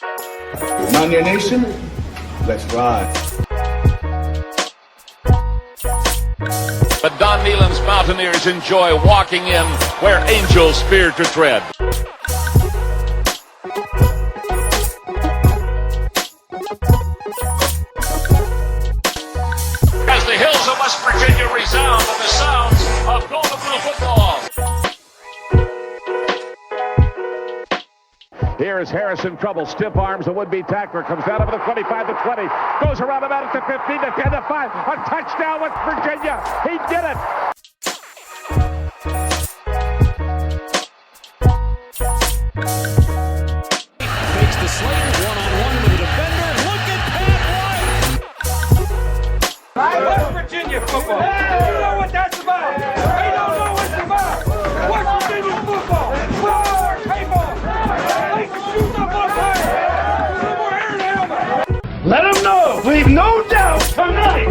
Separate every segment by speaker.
Speaker 1: Mountaineer Nation, let's ride.
Speaker 2: But Don Nealon's Mountaineers enjoy walking in where angels fear to tread. As the hills of West Virginia resound with the sounds of Mountaineer Football.
Speaker 3: Here is Harris in trouble. Stiff arms. The would-be tackler comes down over the 25 to 20. Goes around about it to 15 to 10 to 5. A touchdown, West Virginia. He did it.
Speaker 4: Fakes the Slater one-on-one with the defender. Look at Pat White.
Speaker 5: West Virginia football. You know what that's about. They don't know what it's about. West Virginia football. Put all our tape on. Take the shoes up on time. A little more hair in the helmet.
Speaker 6: Let them know. Leave no doubt tonight.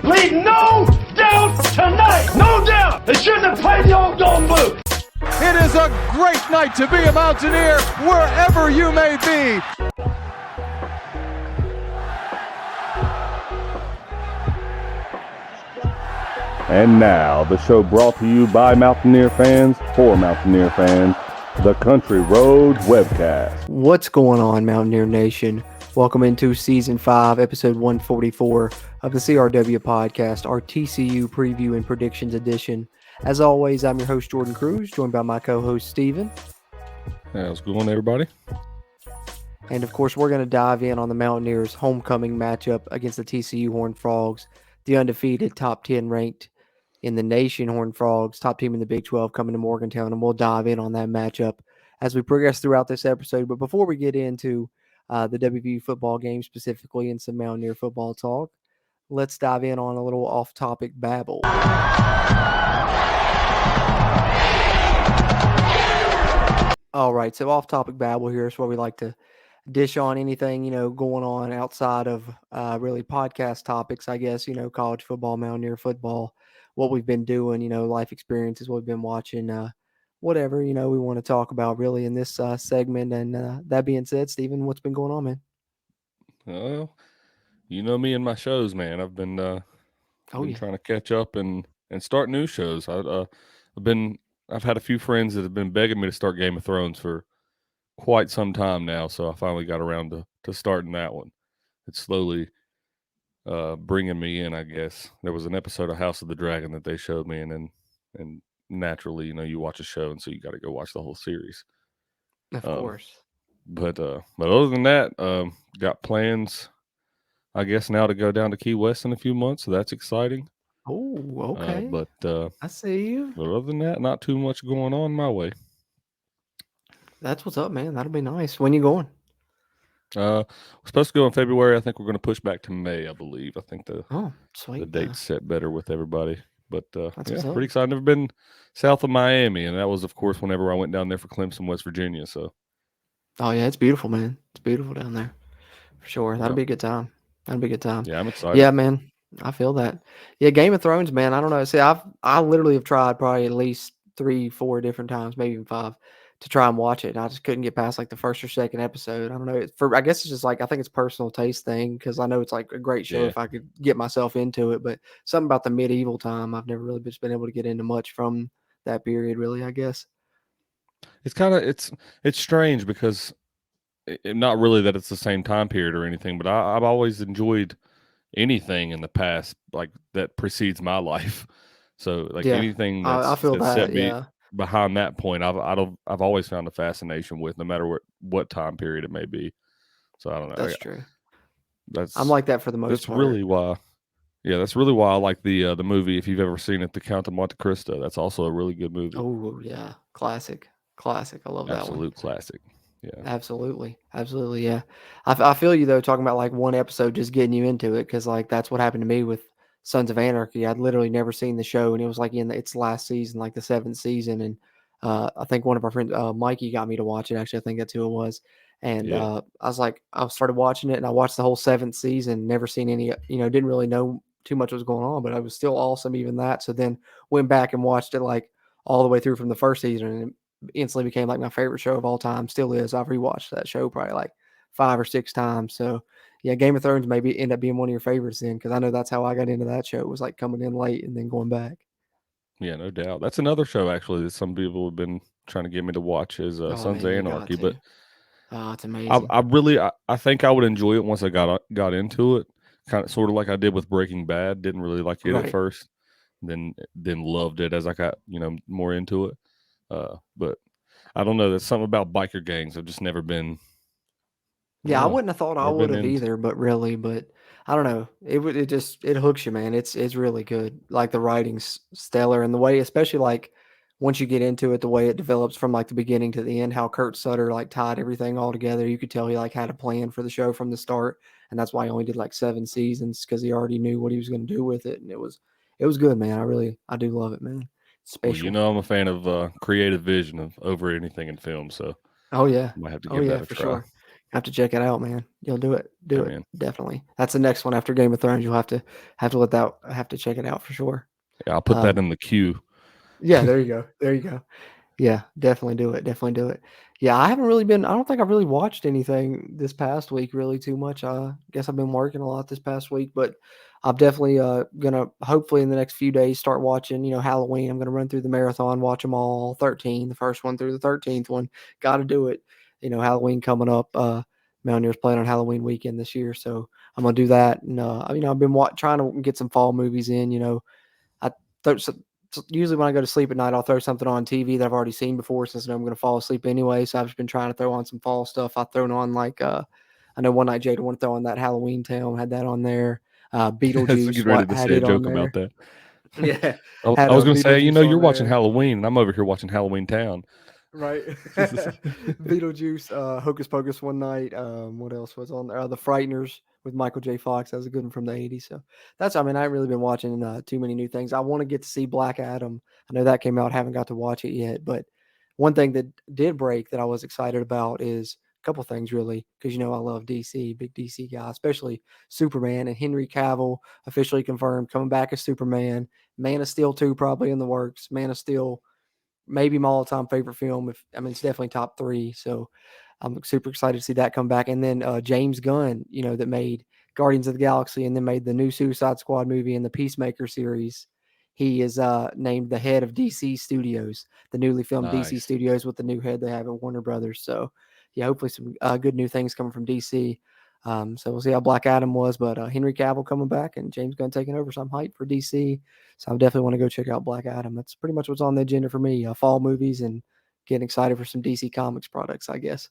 Speaker 6: Leave no doubt tonight. No doubt. They shouldn't have played the old dome boot.
Speaker 7: It is a great night to be a Mountaineer wherever you may be.
Speaker 8: And now, the show brought to you by Mountaineer fans, for Mountaineer fans, the Country Roads Webcast.
Speaker 9: What's going on, Mountaineer Nation? Welcome into Season 5, Episode 144 of the CRW Podcast, our TCU Preview and Predictions Edition. As always, I'm your host, Jordan Cruz, joined by my co-host, Steven.
Speaker 10: How's it going, everybody?
Speaker 9: And, of course, we're going to dive in on the Mountaineers' homecoming matchup against the TCU Horned Frogs, the undefeated top 10 ranked in the nation Horned Frogs, top team in the Big 12 coming to Morgantown, and we'll dive in on that matchup as we progress throughout this episode. But before we get into the WVU football game specifically and some Mountaineer football talk, let's dive in on a little off-topic babble. All right, so off-topic babble here is where we like to dish on anything, going on outside of really podcast topics, I guess, college football, Mountaineer football, what we've been doing, life experiences, what we've been watching, whatever, we want to talk about really in this segment. And that being said, Steven, what's been going on, man?
Speaker 10: Well, you know me and my shows, man. I've been, trying to catch up and start new shows. I've had a few friends that have been begging me to start Game of Thrones for quite some time now, so I finally got around to starting that one. It's slowly bringing me in, I guess. There was an episode of House of the Dragon that they showed me, and naturally, you watch a show, and so you got to go watch the whole series.
Speaker 9: Of course.
Speaker 10: But other than that, got plans, I guess, now to go down to Key West in a few months, so that's exciting.
Speaker 9: Oh, okay. I see you.
Speaker 10: But other than that, not too much going on my way.
Speaker 9: That's what's up, man. That'll be nice. When you going?
Speaker 10: We're supposed to go in February. I think we're going to push back to May, I believe. I think the date's set better with everybody. But pretty excited. I've never been south of Miami, and that was, of course, whenever I went down there for Clemson, West Virginia. So,
Speaker 9: oh yeah, it's beautiful, man. It's beautiful down there, for sure. That'll be a good time.
Speaker 10: Yeah, I'm excited.
Speaker 9: Yeah, man. I feel that. Yeah, Game of Thrones, man. I don't know. See, I literally have tried probably at least 3-4 different times, maybe even 5, to try and watch it. I just couldn't get past like the first or second episode. I don't know. I guess it's just like, I think it's a personal taste thing, because I know it's like a great show if I could get myself into it. But something about the medieval time, I've never really just been able to get into much from that period, really, I guess.
Speaker 10: It's kind of it's strange because not really that it's the same time period or anything, but I've always enjoyed anything in the past like that precedes my life. So like anything
Speaker 9: I feel
Speaker 10: that's
Speaker 9: that,
Speaker 10: set me behind that point, I've always found a fascination with, no matter what time period it may be. So I don't know.
Speaker 9: That's true.
Speaker 10: I'm
Speaker 9: like that for the most part.
Speaker 10: That's really why I like the movie, if you've ever seen it, The Count of Monte Cristo. That's also a really good movie.
Speaker 9: Oh yeah, classic. I love that one.
Speaker 10: Absolute classic. Yeah,
Speaker 9: absolutely. Yeah, I feel you though, talking about like one episode just getting you into it, because like that's what happened to me with Sons of Anarchy. I'd literally never seen the show, and it was like in its last season, like the 7th season, and I think one of our friends, Mikey, got me to watch it. Actually, I think that's who it was. And I started watching it, and I watched the whole 7th season. Never seen any, didn't really know too much what was going on, but it was still awesome, even that. So then went back and watched it like all the way through from the first season, and it instantly became like my favorite show of all time. Still is. I've rewatched that show probably like 5 or 6 times. So yeah, Game of Thrones maybe end up being one of your favorites then, because I know that's how I got into that show. It was like coming in late and then going back.
Speaker 10: Yeah, no doubt. That's another show actually that some people have been trying to get me to watch is
Speaker 9: Oh
Speaker 10: Sons
Speaker 9: man,
Speaker 10: of
Speaker 9: you got
Speaker 10: Anarchy.
Speaker 9: to.
Speaker 10: But
Speaker 9: Oh, it's amazing.
Speaker 10: I think I would enjoy it once I got into it. Kind of sort of like I did with Breaking Bad. Didn't really like it at
Speaker 9: Right.
Speaker 10: first, then loved it as I got more into it. But I don't know. There's something about biker gangs. I've just never been.
Speaker 9: Yeah, I wouldn't have thought I
Speaker 10: never
Speaker 9: would
Speaker 10: been
Speaker 9: have
Speaker 10: into.
Speaker 9: either, but I don't know. It hooks you, man. It's really good. Like the writing's stellar, and the way, especially like once you get into it, the way it develops from like the beginning to the end, how Kurt Sutter like tied everything all together. You could tell he like had a plan for the show from the start, and that's why he only did like 7 seasons, because he already knew what he was going to do with it, and it was good, man. I do love it, man. It's
Speaker 10: Well,
Speaker 9: special.
Speaker 10: I'm a fan of creative vision of over anything in film, so
Speaker 9: Oh yeah.
Speaker 10: I might have to
Speaker 9: Oh
Speaker 10: give
Speaker 9: yeah,
Speaker 10: that a
Speaker 9: for
Speaker 10: try.
Speaker 9: sure. Have to check it out, man. You'll do it. Do
Speaker 10: Yeah,
Speaker 9: it.
Speaker 10: man.
Speaker 9: Definitely. That's the next one after Game of Thrones. You'll have to have to check it out for sure.
Speaker 10: Yeah, I'll put that in the queue.
Speaker 9: Yeah, there you go. There you go. Yeah, definitely do it. Definitely do it. Yeah, I don't think I've really watched anything this past week really too much. I guess I've been working a lot this past week, but I'm definitely gonna hopefully in the next few days start watching, Halloween. I'm gonna run through the marathon, watch them all 13, the first one through the 13th one. Gotta do it. Halloween coming up. Mountaineers playing on Halloween weekend this year, so I'm gonna do that. And I've been trying to get some fall movies in. I usually when I go to sleep at night, I'll throw something on TV that I've already seen before, since I know I'm going to fall asleep anyway. So I've just been trying to throw on some fall stuff. I've thrown on like I know one night Jada wanted to throw on that Halloween Town, had that on there. Beetlejuice,
Speaker 10: Getting ready to
Speaker 9: had
Speaker 10: say a
Speaker 9: it on
Speaker 10: joke
Speaker 9: there.
Speaker 10: about that.
Speaker 9: Yeah,
Speaker 10: I was going to say,
Speaker 9: Beetlejuice
Speaker 10: you're
Speaker 9: on
Speaker 10: watching
Speaker 9: there.
Speaker 10: Halloween, and I'm over here watching Halloween Town.
Speaker 9: Right. Beetlejuice, Hocus Pocus one night. What else was on there? The Frighteners with Michael J. Fox. That was a good one from the 80s. So I haven't really been watching too many new things. I want to get to see Black Adam. I know that came out. Haven't got to watch it yet. But one thing that did break that I was excited about is a couple things, really, because, I love DC, big DC guy, especially Superman, and Henry Cavill officially confirmed coming back as Superman. Man of Steel 2 probably in the works. Man of Steel, maybe my all-time favorite film. It's definitely top 3. So I'm super excited to see that come back. And then James Gunn, that made Guardians of the Galaxy and then made the new Suicide Squad movie and the Peacemaker series. He is named the head of DC Studios, the newly filmed DC Studios, with the new head they have at Warner Brothers. So yeah, hopefully some good new things coming from DC. So we'll see how Black Adam was, but Henry Cavill coming back and James Gunn taking over. So I'm hyped for DC. So I definitely want to go check out Black Adam. That's pretty much what's on the agenda for me. Fall movies and getting excited for some DC Comics products, I guess.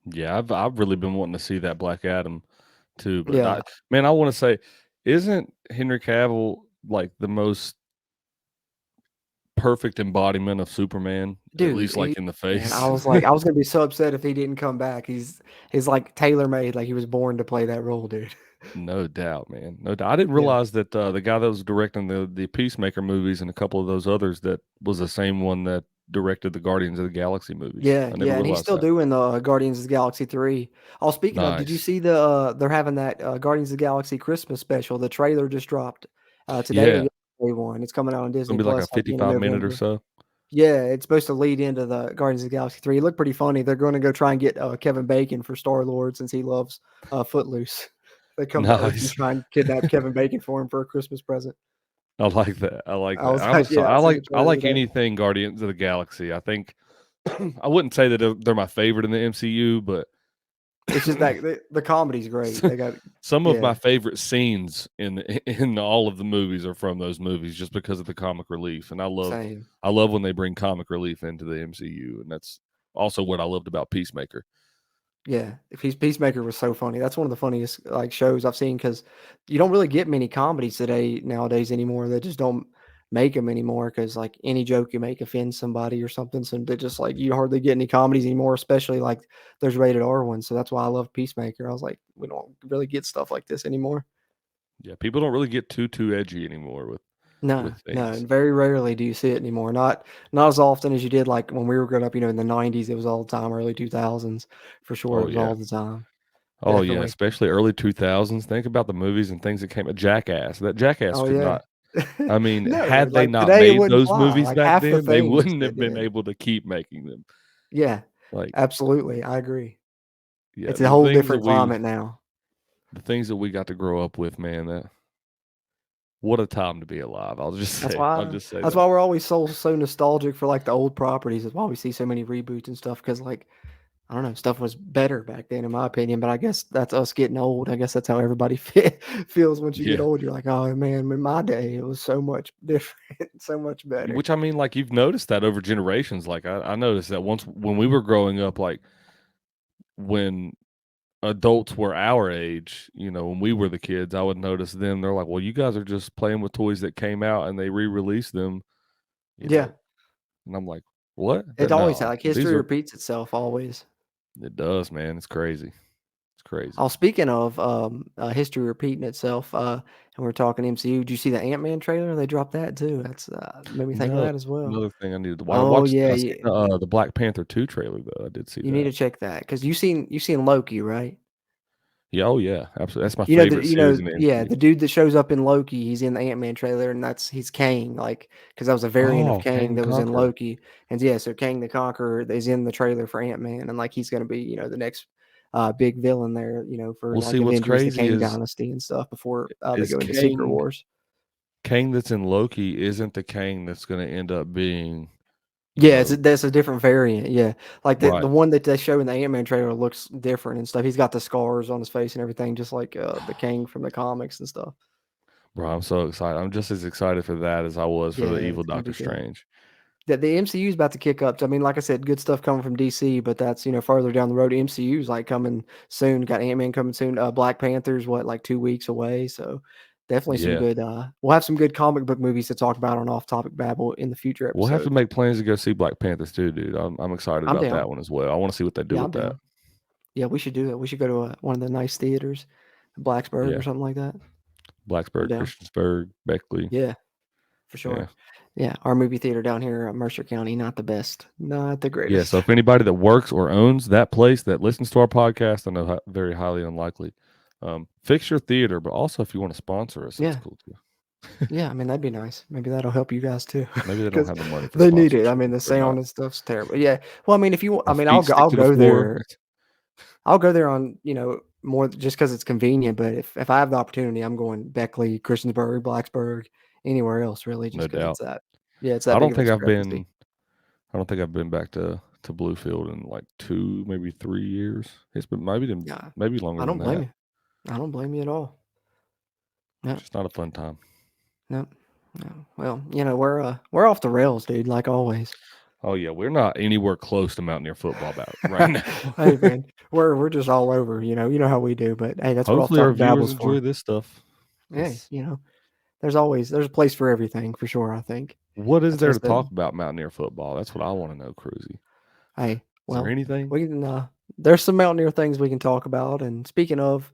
Speaker 10: Yeah, I've really been wanting to see that Black Adam too. But
Speaker 9: Yeah.
Speaker 10: I want to say, isn't Henry Cavill like the most perfect embodiment of Superman?
Speaker 9: Dude,
Speaker 10: at least like in the face.
Speaker 9: Man, I was gonna be so upset if he didn't come back. He's like tailor made, like he was born to play that role, dude.
Speaker 10: No doubt, man. No doubt. I didn't realize that the guy that was directing the Peacemaker movies and a couple of those others, that was the same one that directed the Guardians of the Galaxy movies.
Speaker 9: Yeah,
Speaker 10: I never
Speaker 9: and he's
Speaker 10: realized
Speaker 9: still
Speaker 10: that.
Speaker 9: doing the Guardians of the Galaxy 3. Oh, speaking of, did you
Speaker 10: Nice.
Speaker 9: see they're having that Guardians of the Galaxy Christmas special? The trailer just dropped today or
Speaker 10: Yeah.
Speaker 9: yesterday one. It's coming out on
Speaker 10: It's
Speaker 9: Disney
Speaker 10: gonna be like
Speaker 9: Plus
Speaker 10: a
Speaker 9: like the end of
Speaker 10: 55-minute or
Speaker 9: November.
Speaker 10: so.
Speaker 9: Yeah, it's supposed to lead into the Guardians of the Galaxy 3. It looked pretty funny. They're going to go try and get Kevin Bacon for Star-Lord, since he loves Footloose. They come to Earth and
Speaker 10: Nice.
Speaker 9: try and kidnap Kevin Bacon for him for a Christmas present.
Speaker 10: I like that. I like
Speaker 9: I was
Speaker 10: that.
Speaker 9: like, yeah,
Speaker 10: I
Speaker 9: seen the
Speaker 10: like
Speaker 9: trailer today.
Speaker 10: anything Guardians of the Galaxy. I think I wouldn't say that they're my favorite in the MCU, but
Speaker 9: It's just that the comedy's great. They got
Speaker 10: some of my favorite scenes in all of the movies are from those movies, just because of the comic relief. And I love when they bring comic relief into the MCU, and that's also what I loved about Peacemaker.
Speaker 9: Yeah, Peacemaker was so funny. That's one of the funniest shows I've seen, because you don't really get many comedies nowadays anymore. They just don't make them anymore, because any joke you make offends somebody or something. So they just you hardly get any comedies anymore, especially there's rated R ones. So that's why I love Peacemaker. I was like, we don't really get stuff like this anymore.
Speaker 10: Yeah, people don't really get too edgy anymore with
Speaker 9: No,
Speaker 10: things.
Speaker 9: and very rarely do you see it anymore. Not as often as you did when we were growing up. In the 90s, it was all the time. Early 2000s, for sure, it was all the time.
Speaker 10: Oh
Speaker 9: Definitely.
Speaker 10: yeah, especially early 2000s. Think about the movies and things that came at Jackass. That Jackass could not. I mean,
Speaker 9: No,
Speaker 10: had they not
Speaker 9: today it
Speaker 10: made
Speaker 9: wouldn't
Speaker 10: those
Speaker 9: fly.
Speaker 10: movies back
Speaker 9: half the
Speaker 10: then, they
Speaker 9: things
Speaker 10: wouldn't
Speaker 9: that
Speaker 10: have been
Speaker 9: did.
Speaker 10: able to keep making them.
Speaker 9: Yeah,
Speaker 10: Like,
Speaker 9: absolutely, I agree.
Speaker 10: Yeah,
Speaker 9: it's a whole different climate now.
Speaker 10: The things that we got to grow up with, man, what a time to be alive. I'll just say
Speaker 9: That's
Speaker 10: that.
Speaker 9: why we're always so nostalgic for like the old properties. That's why we see so many reboots and stuff. Because like, I don't know, stuff was better back then, in my opinion. But I guess that's us getting old. I guess that's how everybody feels once you get old. You're like, oh man, in my day it was so much different, so much better.
Speaker 10: Which I mean, like you've noticed that over generations. Like I noticed that once when we were growing up, like when adults were our age, when we were the kids, I would notice them. They're like, well, you guys are just playing with toys that came out and they re-released them.
Speaker 9: Yeah.
Speaker 10: And I'm like, what?
Speaker 9: It always like history repeats itself always.
Speaker 10: It does, man. It's crazy. It's crazy.
Speaker 9: Oh, speaking of history repeating itself, and we're talking MCU. Did you see the Ant-Man trailer? They dropped that too. That's made me think of that as well.
Speaker 10: Another thing I needed to watch. I watched the Black Panther 2 trailer though. I did see that.
Speaker 9: You need to check that because you seen Loki, right?
Speaker 10: Yeah, oh yeah, absolutely. That's my favorite series in the MCU.
Speaker 9: The dude that shows up in Loki, he's in the Ant-Man trailer, and he's Kang, like because that was a variant of Kang that was in Loki, and so Kang the Conqueror is in the trailer for Ant-Man, and like he's going to be the next big villain there, for like Avengers, the Kang Dynasty and stuff before they go into Secret Wars.
Speaker 10: Kang that's in Loki isn't the Kang that's going to end up being.
Speaker 9: Yeah, that's a different variant. Yeah, like the one that they show in the Ant-Man trailer looks different and stuff. He's got the scars on his face and everything, just like the Kang from the comics and stuff.
Speaker 10: Bro, I'm so excited. I'm just as excited for that as I was for the evil Doctor Strange.
Speaker 9: The MCU is about to kick up. I mean, like I said, good stuff coming from DC, but that's further down the road. MCU's like coming soon. Got Ant-Man coming soon. Black Panther's like 2 weeks away, so. Definitely some good. We'll have some good comic book movies to talk about on Off-Topic Babble in the future episodes.
Speaker 10: We'll have to make plans to go see Black Panthers too, dude. I'm excited about that one as well. I want to see what they do with that.
Speaker 9: Yeah, we should do that. We should go to one of the nice theaters, Blacksburg or something like that.
Speaker 10: Blacksburg, Christiansburg, Beckley.
Speaker 9: Yeah, for sure. Yeah, our movie theater down here in Mercer County, not the best, not the greatest.
Speaker 10: Yeah, so if anybody that works or owns that place that listens to our podcast, I know very highly unlikely. Fix your theater, but also if you want to sponsor us, that's cool too.
Speaker 9: Yeah, I mean that'd be nice. Maybe that'll help you guys too.
Speaker 10: Maybe they don't have the money for
Speaker 9: they need it. I mean the sound and stuff's terrible. Yeah. Well, I mean if you, I'll go there. I'll go there on more just because it's convenient. But if I have the opportunity, I'm going Beckley, Christiansburg, Blacksburg, anywhere else really. Just because it's that. Yeah, it's that.
Speaker 10: I don't think I've been back to Bluefield in like 2, maybe 3 years. It's been maybe longer.
Speaker 9: I don't blame you. I don't blame you at all.
Speaker 10: No. It's not a fun time.
Speaker 9: No. Well, we're off the rails, dude, like always.
Speaker 10: Oh yeah, we're not anywhere close to Mountaineer Football right now.
Speaker 9: Hey man, we're just all over. You know how we do, but hey, that's
Speaker 10: hopefully
Speaker 9: what
Speaker 10: our viewers enjoy this stuff.
Speaker 9: Hey, there's a place for everything for sure. I think.
Speaker 10: What is there to talk about Mountaineer Football? That's what I want to know, Cruzy.
Speaker 9: Hey,
Speaker 10: is there anything?
Speaker 9: We can. There's some Mountaineer things we can talk about. And speaking of,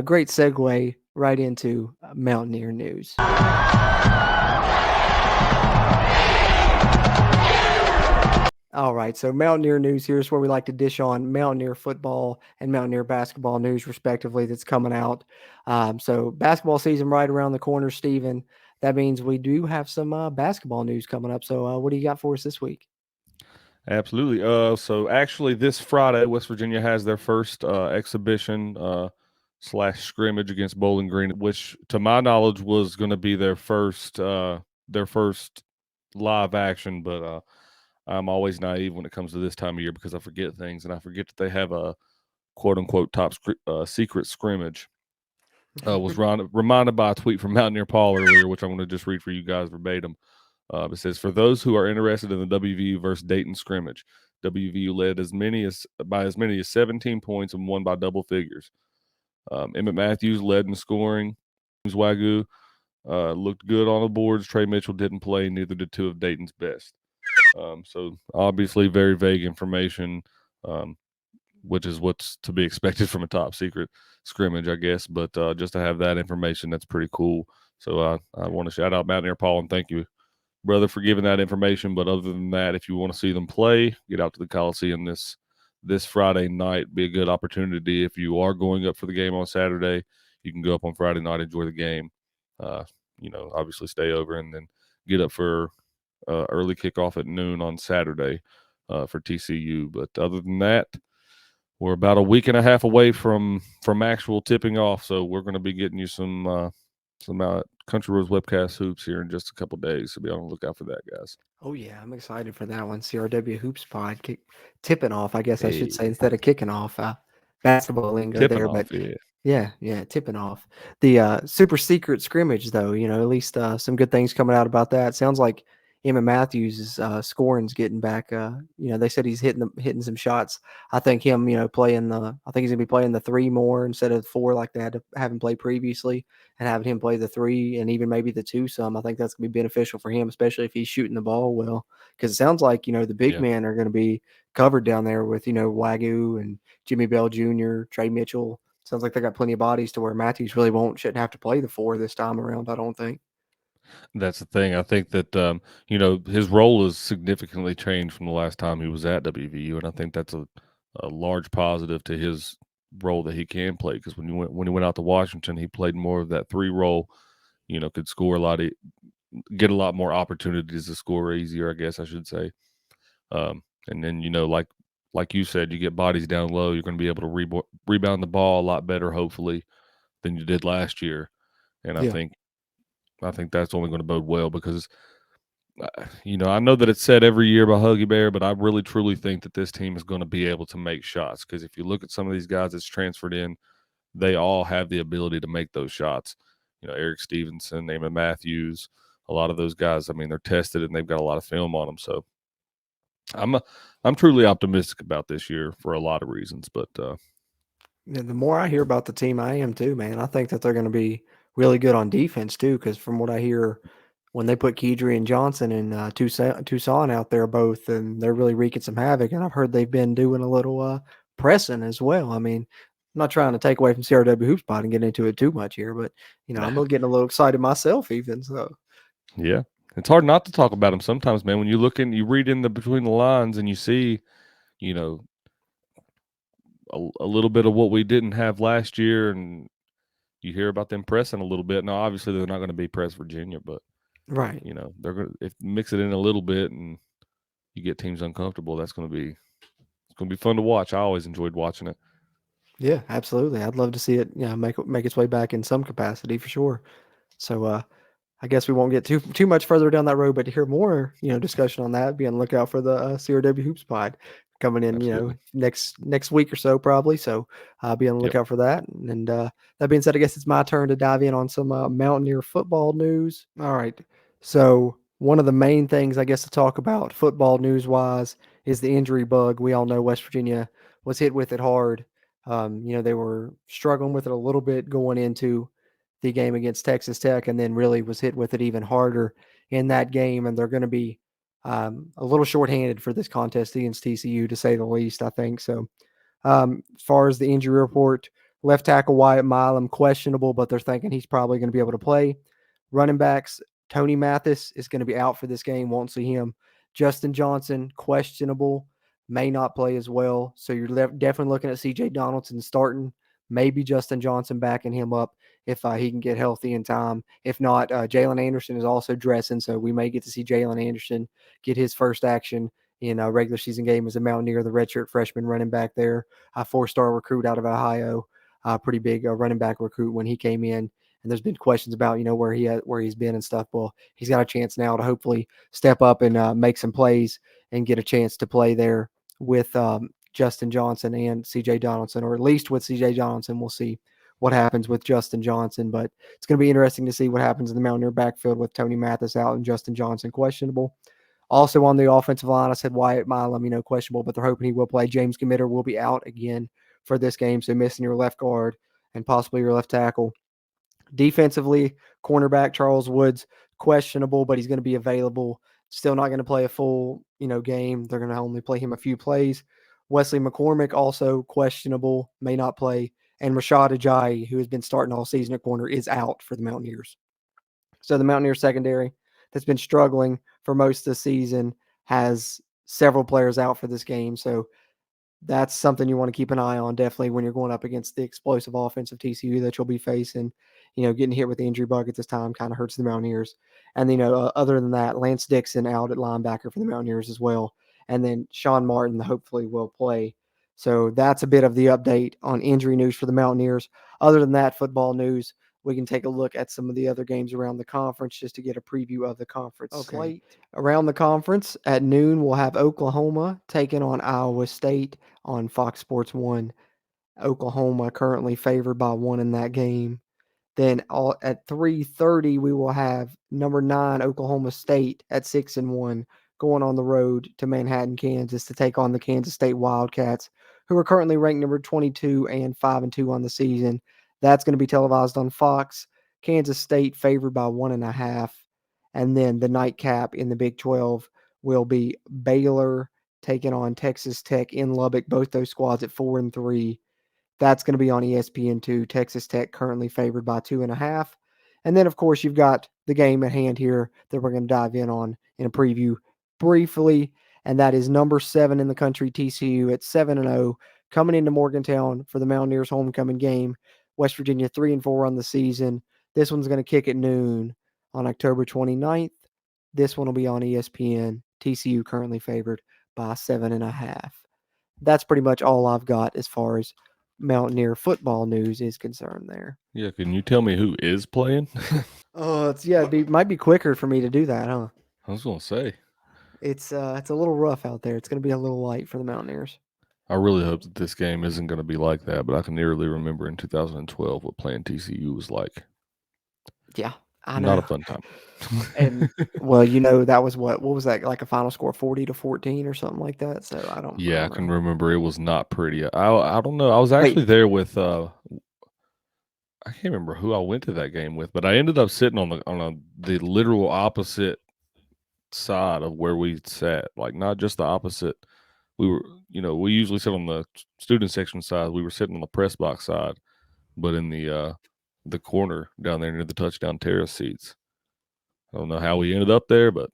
Speaker 9: great segue right into Mountaineer news. All right, so Mountaineer news, here's where we like to dish on Mountaineer football and Mountaineer basketball news, respectively, that's coming out. So basketball season right around the corner, Steven. That means we do have some basketball news coming up. So what do you got for us this week?
Speaker 10: Absolutely. So actually this Friday, West Virginia has their first exhibition / scrimmage against Bowling Green, which to my knowledge was going to be their first live action. But I'm always naive when it comes to this time of year because I forget things, and I forget that they have a quote unquote top secret scrimmage. Was reminded by a tweet from Mountaineer Paul earlier, which I'm going to just read for you guys verbatim. It says, for those who are interested in the WVU versus Dayton scrimmage, WVU led by as many as 17 points and won by double figures. Emmett Matthews led in scoring. Wagyu looked good on the boards. Trey Mitchell didn't play. Neither did two of Dayton's best. So obviously very vague information, which is what's to be expected from a top secret scrimmage, I guess. But just to have that information, that's pretty cool. So I want to shout out Mountaineer Paul and thank you, brother, for giving that information. But other than that, if you want to see them play, get out to the Coliseum this Friday night. Be a good opportunity. If you are going up for the game on Saturday, you can go up on Friday night, enjoy the game. Obviously stay over and then get up for early kickoff at noon on Saturday for TCU. But other than that, we're about a week and a half away from actual tipping off, so we're going to be getting you some Country Roads Webcast hoops here in just a couple days. So be on the lookout for that, guys.
Speaker 9: Oh yeah, I'm excited for that one. CRW Hoops Pod tipping off, I guess I should say,
Speaker 10: Hey,
Speaker 9: instead of kicking off. Basketball lingo
Speaker 10: tipping
Speaker 9: there,
Speaker 10: off,
Speaker 9: but
Speaker 10: yeah.
Speaker 9: yeah, tipping off. The super secret scrimmage, though, at least some good things coming out about that. Sounds like Emma Matthews' scoring's getting back. They said he's hitting some shots. I think him, playing I think he's gonna be playing the 3 more instead of 4 like they had to have him play previously, and having him play the 3 and even maybe the 2 some. I think that's gonna be beneficial for him, especially if he's shooting the ball well. Because it sounds like the big men are gonna be covered down there with Wagyu and Jimmy Bell Jr., Trey Mitchell. Sounds like they got plenty of bodies to where Matthews really shouldn't have to play the 4 this time around, I don't think.
Speaker 10: That's the thing. I think that his role has significantly changed from the last time he was at WVU, and I think that's a large positive to his role that he can play. Because when he went out to Washington, he played more of that 3 role. Could score get a lot more opportunities to score easier, I guess I should say. And then like you said, you get bodies down low, you're going to be able to rebound the ball a lot better, hopefully, than you did last year. And I think that's only going to bode well because, I know that it's said every year by Huggy Bear, but I really truly think that this team is going to be able to make shots. Because if you look at some of these guys that's transferred in, they all have the ability to make those shots. Eric Stevenson, Eamon Matthews, a lot of those guys, I mean, they're tested and they've got a lot of film on them. So I'm truly optimistic about this year for a lot of reasons. But
Speaker 9: the more I hear about the team, I am too, man. I think that they're going to be really good on defense too, because from what I hear, when they put Kedry and Johnson and Tucson out there both, and they're really wreaking some havoc. And I've heard they've been doing a little pressing as well. I mean, I'm not trying to take away from CRW Hoop Spot and get into it too much here, but I'm getting a little excited myself even. So
Speaker 10: yeah, it's hard not to talk about them sometimes, man. When you read in between the lines and you see, a little bit of what we didn't have last year, and you hear about them pressing a little bit. Now, obviously, they're not going to be press Virginia, but
Speaker 9: right,
Speaker 10: they're going to mix it in a little bit, and you get teams uncomfortable. It's going to be fun to watch. I always enjoyed watching it.
Speaker 9: Yeah, absolutely. I'd love to see it, make its way back in some capacity for sure. So, I guess we won't get too much further down that road, but to hear more, discussion on that, be on the lookout for the CRW Hoops Pod coming in,
Speaker 10: Absolutely.
Speaker 9: next week or so probably. So be on the lookout for that. And that being said, I guess it's my turn to dive in on some Mountaineer football news. All right. So one of the main things I guess to talk about football news wise is the injury bug. We all know West Virginia was hit with it hard. They were struggling with it a little bit going into the game against Texas Tech, and then really was hit with it even harder in that game. And they're going to be a little shorthanded for this contest against TCU, to say the least, I think. So as far as the injury report, left tackle Wyatt Milam, questionable, but they're thinking he's probably going to be able to play. Running backs, Tony Mathis is going to be out for this game. Won't see him. Justin Johnson, questionable, may not play as well. So you're definitely looking at CJ Donaldson starting, maybe Justin Johnson backing him up if he can get healthy in time. If not, Jalen Anderson is also dressing, so we may get to see Jalen Anderson get his first action in a regular season game as a Mountaineer, the redshirt freshman running back there, a 4-star recruit out of Ohio, pretty big running back recruit when he came in. And there's been questions about, where he's been and stuff. Well, he's got a chance now to hopefully step up and make some plays and get a chance to play there with Justin Johnson and CJ Donaldson, or at least with CJ Donaldson. We'll see what happens with Justin Johnson, but it's going to be interesting to see what happens in the Mountaineer backfield with Tony Mathis out and Justin Johnson questionable. Also on the offensive line, I said Wyatt Milam, questionable, but they're hoping he will play. James Committer will be out again for this game, so missing your left guard and possibly your left tackle. Defensively, cornerback Charles Woods, questionable, but he's going to be available. Still not going to play a full, game. They're going to only play him a few plays. Wesley McCormick, also questionable, may not play. And Rashad Ajayi, who has been starting all season at corner, is out for the Mountaineers. So the Mountaineer secondary that's been struggling for most of the season has several players out for this game. So that's something you want to keep an eye on, definitely, when you're going up against the explosive offense of TCU that you'll be facing. Getting hit with the injury bug at this time kind of hurts the Mountaineers. And, other than that, Lance Dixon out at linebacker for the Mountaineers as well. And then Sean Martin hopefully will play So that's a bit of the update on injury news for the Mountaineers. Other than that, football news, we can take a look at some of the other games around the conference just to get a preview of the conference slate. Around the conference at noon, we'll have Oklahoma taking on Iowa State on Fox Sports 1. Oklahoma currently favored by 1 in that game. Then at 3:30, we will have number 9 Oklahoma State at 6-1 going on the road to Manhattan, Kansas to take on the Kansas State Wildcats, who are currently ranked number 22 and 5-2 on the season. That's going to be televised on Fox. Kansas State favored by 1.5. And then the nightcap in the Big 12 will be Baylor taking on Texas Tech in Lubbock, both those squads at 4-3. That's going to be on ESPN2. Texas Tech currently favored by 2.5. And then, of course, you've got the game at hand here that we're going to dive in on in a preview briefly, and that is number 7 in the country, TCU, at 7-0, coming into Morgantown for the Mountaineers' homecoming game. West Virginia 3-4 on the season. This one's going to kick at noon on October 29th. This one will be on ESPN. TCU currently favored by 7.5. That's pretty much all I've got as far as Mountaineer football news is concerned there.
Speaker 10: Yeah, can you tell me who is playing?
Speaker 9: It might be quicker for me to do that, huh?
Speaker 10: I was gonna say
Speaker 9: it's a little rough out there. It's gonna be a little light for the Mountaineers.
Speaker 10: I really hope that this game isn't gonna be like that, but I can eerily remember in 2012 what playing TCU was like.
Speaker 9: Yeah, I know.
Speaker 10: Not a fun time.
Speaker 9: And well, that was what was that, like a final score 40-14 or something like that? So I don't
Speaker 10: I can remember it was not pretty. I don't know. I was actually there with I can't remember who I went to that game with, but I ended up sitting on the literal opposite side of where we sat, like not just the opposite. We were, we usually sit on the student section side. We were sitting on the press box side, but in the corner down there near the touchdown terrace seats. I don't know how we ended up there, but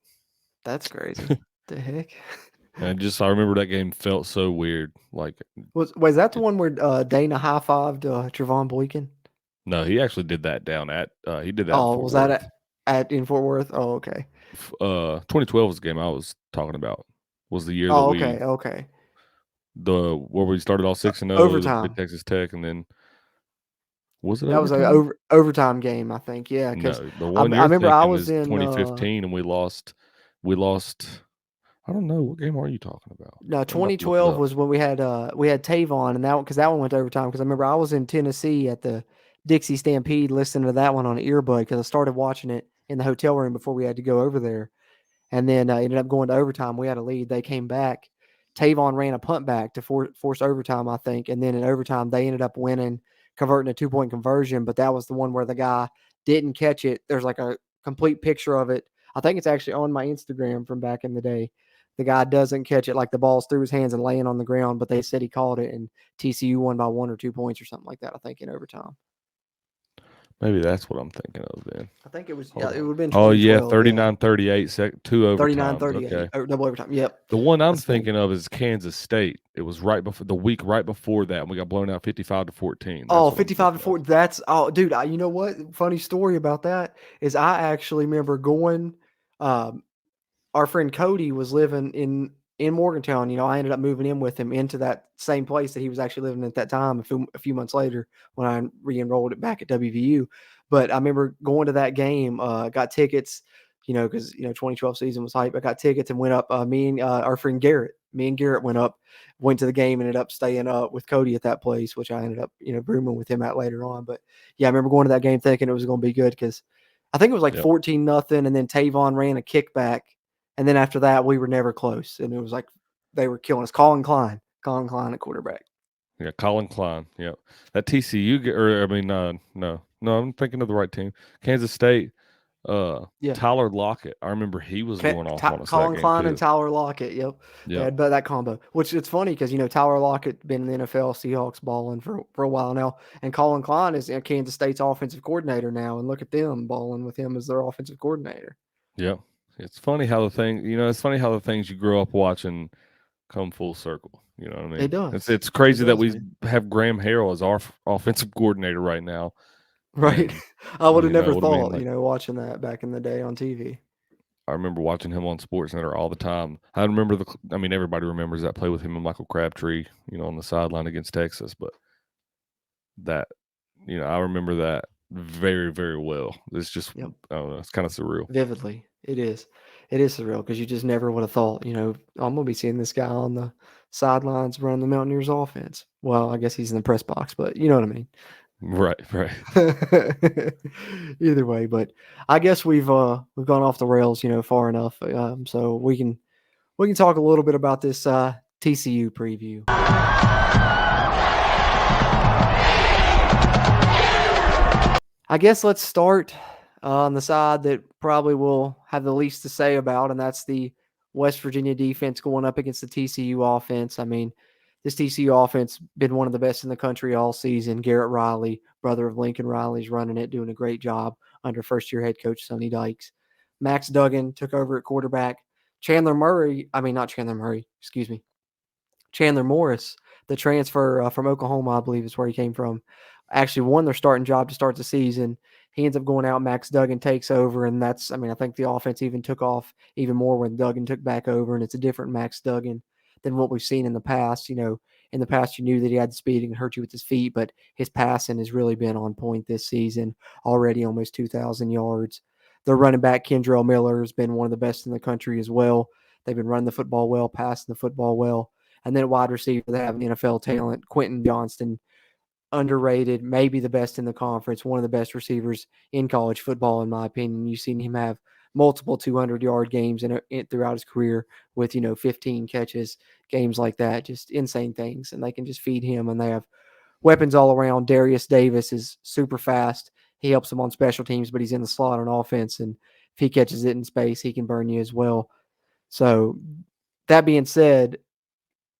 Speaker 9: that's crazy. The heck?
Speaker 10: And I remember that game felt so weird. Like,
Speaker 9: was that the one where Dana high-fived Trevon Boykin?
Speaker 10: No, he actually did that down at he did that.
Speaker 9: Oh, was that in Fort Worth? Oh, okay.
Speaker 10: 2012 was the game I was talking about. Was the year that
Speaker 9: okay.
Speaker 10: Where we started all 6-0
Speaker 9: overtime.
Speaker 10: Texas Tech, and then was it
Speaker 9: that
Speaker 10: overtime?
Speaker 9: Was an overtime game, I think. Yeah, because
Speaker 10: the one
Speaker 9: I remember I was in
Speaker 10: 2015 and we lost. I don't know, what game are you talking about?
Speaker 9: No, 2012 was when we had Tavon, and that one went to overtime. Because I remember I was in Tennessee at the Dixie Stampede listening to that one on an earbud because I started watching it in the hotel room before we had to go over there, and then ended up going to overtime. We had a lead. They came back. Tavon ran a punt back to force overtime, I think, and then in overtime they ended up winning, converting a 2-point conversion. But that was the one where the guy didn't catch it. There's like a complete picture of it. I think it's actually on my Instagram from back in the day. The guy doesn't catch it, like the ball's through his hands and laying on the ground, but they said he called it, and TCU won by 1 or 2 points or something like that, I think, in overtime.
Speaker 10: Maybe that's what I'm thinking of then.
Speaker 9: I think it was, it would have been
Speaker 10: 39-38, 2 overtimes.
Speaker 9: 39-38,
Speaker 10: okay.
Speaker 9: Double overtime, yep.
Speaker 10: The one I'm thinking of is Kansas State. It was right before the week right before that, and we got blown out 55-14.
Speaker 9: 55-14. That's dude. You know what? Funny story about that is I actually remember going. Our friend Cody was living in Morgantown. I ended up moving in with him into that same place that he was actually living at that time. A few months later, when I re-enrolled it back at WVU, but I remember going to that game. Got tickets. Because 2012 season was hype. I got tickets and went up. Me and our friend Garrett. Me and Garrett went to the game, ended up staying up with Cody at that place, which I ended up, rooming with him at later on. But yeah, I remember going to that game thinking it was going to be good because I think it was like 14-0, and then Tavon ran a kickback, and then after that we were never close, and it was like they were killing us. Colin Klein at quarterback.
Speaker 10: Yeah, Colin Klein. Yeah, that TCU. No, I'm thinking of the right team. Kansas State. Tyler Lockett. I remember he was going off on us.
Speaker 9: Colin Klein and Tyler Lockett. Yep. Yeah. But that combo, which it's funny because Tyler Lockett been in the NFL, Seahawks balling for a while now, and Colin Klein is Kansas State's offensive coordinator now, and look at them balling with him as their offensive coordinator.
Speaker 10: Yeah, it's funny how the things you grow up watching come full circle. You know what I mean?
Speaker 9: It does.
Speaker 10: It's crazy that we have Graham Harrell as our offensive coordinator right now.
Speaker 9: Right. I would have never thought,
Speaker 10: watching that
Speaker 9: watching that back in the day on TV.
Speaker 10: I remember watching him on SportsCenter all the time. I remember everybody remembers that play with him and Michael Crabtree, on the sideline against Texas, but that, I remember that very, very well. It's just, I don't know, it's kind of surreal.
Speaker 9: Vividly. It is. It is surreal because you just never would have thought, I'm going to be seeing this guy on the sidelines running the Mountaineers offense. Well, I guess he's in the press box, but you know what I mean.
Speaker 10: Right.
Speaker 9: Either way, but I guess we've gone off the rails, far enough. So we can talk a little bit about this TCU preview. I guess let's start on the side that probably will have the least to say about, and that's the West Virginia defense going up against the TCU offense. I mean, this TCU offense been one of the best in the country all season. Garrett Riley, brother of Lincoln Riley, is running it, doing a great job under first-year head coach Sonny Dykes. Max Duggan took over at quarterback. Chandler Morris, the transfer from Oklahoma, I believe is where he came from, actually won their starting job to start the season. He ends up going out. Max Duggan takes over, and I think the offense even took off even more when Duggan took back over, and it's a different Max Duggan than what we've seen in the past. In the past, you knew that he had the speed and could hurt you with his feet, but his passing has really been on point this season, already almost 2,000 yards. Their running back, Kendrell Miller, has been one of the best in the country as well. They've been running the football well, passing the football well. And then wide receiver, they have NFL talent, Quentin Johnston, underrated, maybe the best in the conference, one of the best receivers in college football, in my opinion. You've seen him have multiple 200-yard games throughout his career with, 15 catches, games like that, just insane things. And they can just feed him, and they have weapons all around. Darius Davis is super fast. He helps them on special teams, but he's in the slot on offense, and if he catches it in space, he can burn you as well. So that being said,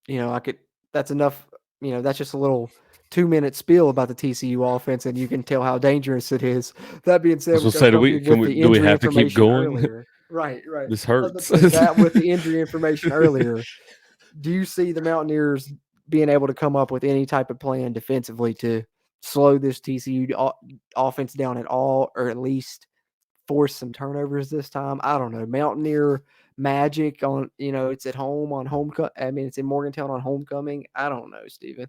Speaker 9: that's enough. That's just a little 2-minute spiel about the TCU offense, and you can tell how dangerous it is. That being said,
Speaker 10: do we have to keep going?
Speaker 9: Earlier. Right.
Speaker 10: This hurts.
Speaker 9: That with the injury information earlier, do you see the Mountaineers being able to come up with any type of plan defensively to slow this TCU offense down at all, or at least force some turnovers this time? I don't know. Mountaineer magic on, it's at home on homecoming. It's in Morgantown on homecoming. I don't know, Steven.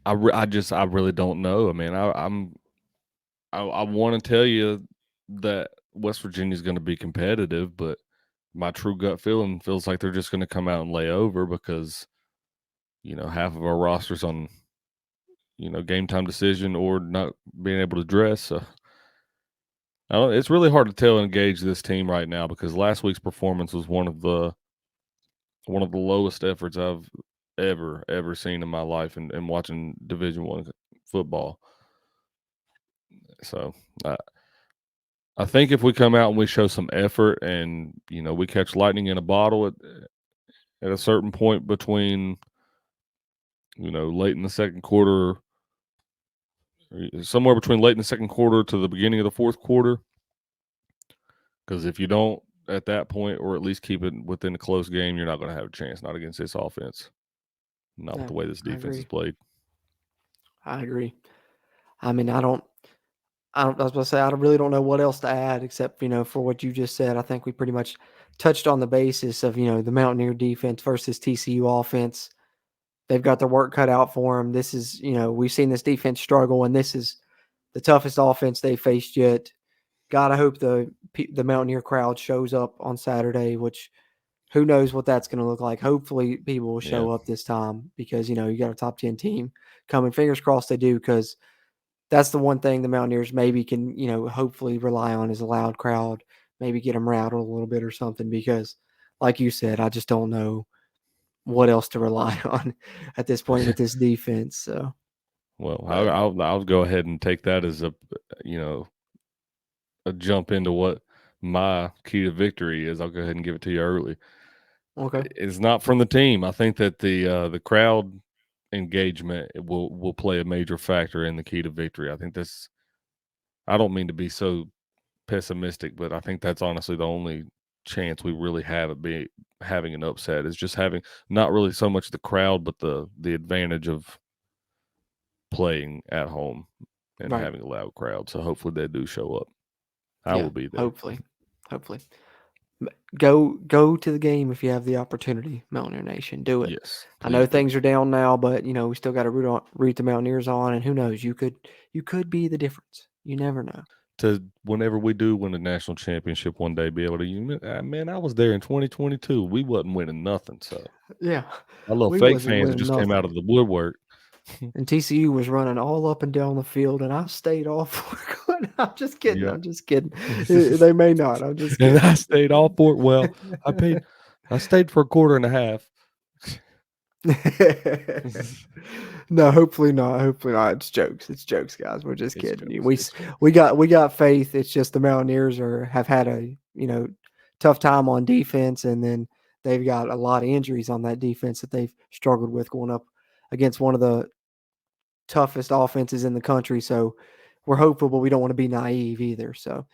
Speaker 10: I really don't know. I want to tell you that West Virginia is going to be competitive, but my true gut feeling feels like they're just going to come out and lay over because, half of our roster's on, game time decision or not being able to dress. So it's really hard to tell and gauge this team right now because last week's performance was one of the lowest efforts I've ever seen in my life and watching Division I football. So I think if we come out and we show some effort and, we catch lightning in a bottle at a certain point between, late in the second quarter, somewhere between late in the second quarter to the beginning of the fourth quarter. Because if you don't at that point, or at least keep it within a close game, you're not going to have a chance, not against this offense. Not with the way this defense is played.
Speaker 9: I agree. I was about to say, I really don't know what else to add except, for what you just said. I think we pretty much touched on the basis of, the Mountaineer defense versus TCU offense. They've got their work cut out for them. This is, we've seen this defense struggle, and this is the toughest offense they faced yet. God, I hope the Mountaineer crowd shows up on Saturday, which who knows what that's going to look like. Hopefully people will show up this time because, you got a top 10 team coming. Fingers crossed they do, because that's the one thing the Mountaineers maybe can, hopefully rely on is a loud crowd, maybe get them rattled a little bit or something, because like you said, I just don't know what else to rely on at this point with this defense. So,
Speaker 10: well, I'll go ahead and take that as a jump into what my key to victory is. I'll go ahead and give it to you early.
Speaker 9: Okay.
Speaker 10: It's not from the team. I think that the crowd engagement will play a major factor in the key to victory. I think I don't mean to be so pessimistic, but I think that's honestly the only chance we really have at having an upset is just having not really so much the crowd, but the advantage of playing at home and having a loud crowd. So hopefully they do show up. I will be there.
Speaker 9: Hopefully. Go to the game if you have the opportunity, Mountaineer Nation. Do it.
Speaker 10: Yes,
Speaker 9: I know
Speaker 10: please do.
Speaker 9: things are down now, but we still got to root the Mountaineers on, and who knows? You could be the difference. You never know.
Speaker 10: To whenever we do win the national championship one day, be able to, man, I was there in 2022. We wasn't winning nothing. So
Speaker 9: Yeah,
Speaker 10: I love
Speaker 9: we
Speaker 10: fake
Speaker 9: wasn't
Speaker 10: fans that
Speaker 9: winning
Speaker 10: just came out
Speaker 9: nothing.
Speaker 10: of the woodwork.
Speaker 9: And TCU was running all up and down the field, and I stayed off work. I'm just kidding.
Speaker 10: Yeah.
Speaker 9: I'm just kidding. They may not. I'm just kidding.
Speaker 10: And I stayed all for it. Well, I stayed for a quarter and a half.
Speaker 9: No, hopefully not. Hopefully not. It's jokes, guys. We're just kidding.
Speaker 10: Jokes.
Speaker 9: We got faith. It's just the Mountaineers have had a tough time on defense, and then they've got a lot of injuries on that defense that they've struggled with going up against one of the toughest offenses in the country. So we're hopeful, but we don't want to be naive either. So,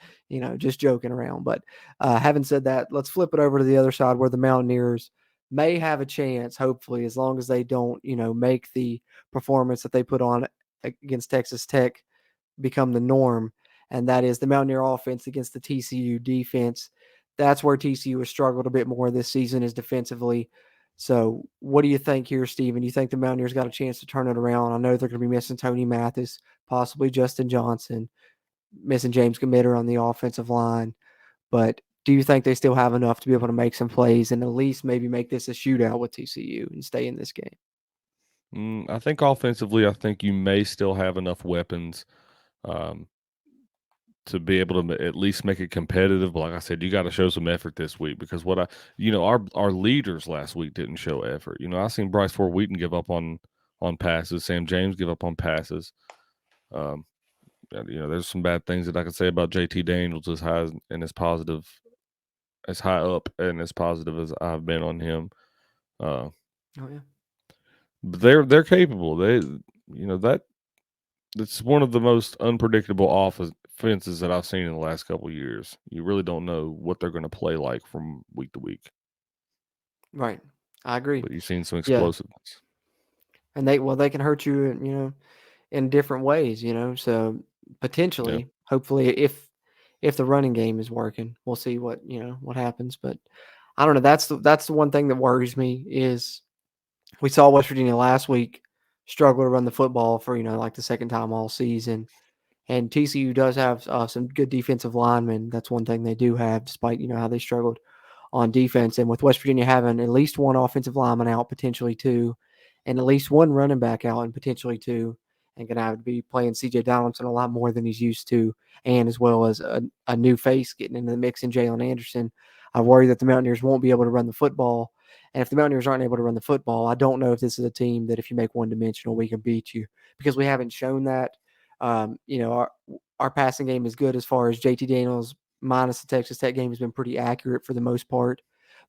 Speaker 9: just joking around. But having said that, let's flip it over to the other side where the Mountaineers may have a chance, hopefully, as long as they don't, make the performance that they put on against Texas Tech become the norm. And that is the Mountaineer offense against the TCU defense. That's where TCU has struggled a bit more this season, is defensively. So what do you think here, Steven? Do you think the Mountaineers got a chance to turn it around? I know they're going to be missing Tony Mathis, possibly Justin Johnson, missing James Gamitter on the offensive line. But do you think they still have enough to be able to make some plays and at least maybe make this a shootout with TCU and stay in this game?
Speaker 10: I think offensively, I think you may still have enough weapons to be able to at least make it competitive. But like I said, you got to show some effort this week, because our leaders last week didn't show effort. I seen Bryce Ford Wheaton give up on passes, Sam James give up on passes. There's some bad things that I could say about JT Daniels as high and as positive, as high up and as positive as I've been on him.
Speaker 9: Oh yeah.
Speaker 10: But they're capable. It's one of the most unpredictable offenses that I've seen in the last couple of years. You really don't know what they're going to play like from week to week.
Speaker 9: Right. I agree.
Speaker 10: But you've seen some explosiveness.
Speaker 9: And they can hurt you, in different ways, So potentially, hopefully, if the running game is working, we'll see what happens. But I don't know. That's the one thing that worries me is we saw West Virginia last week struggle to run the football for like the second time all season, and TCU does have some good defensive linemen. That's one thing they do have, despite how they struggled on defense. And with West Virginia having at least one offensive lineman out, potentially two, and at least one running back out, and potentially two, and going to have to be playing C.J. Donaldson a lot more than he's used to, and as well as a new face getting into the mix in Jalen Anderson, I worry that the Mountaineers won't be able to run the football. And if the Mountaineers aren't able to run the football, I don't know if this is a team that if you make one-dimensional, we can beat you, because we haven't shown that. Our passing game is good as far as JT Daniels minus the Texas Tech game has been pretty accurate for the most part,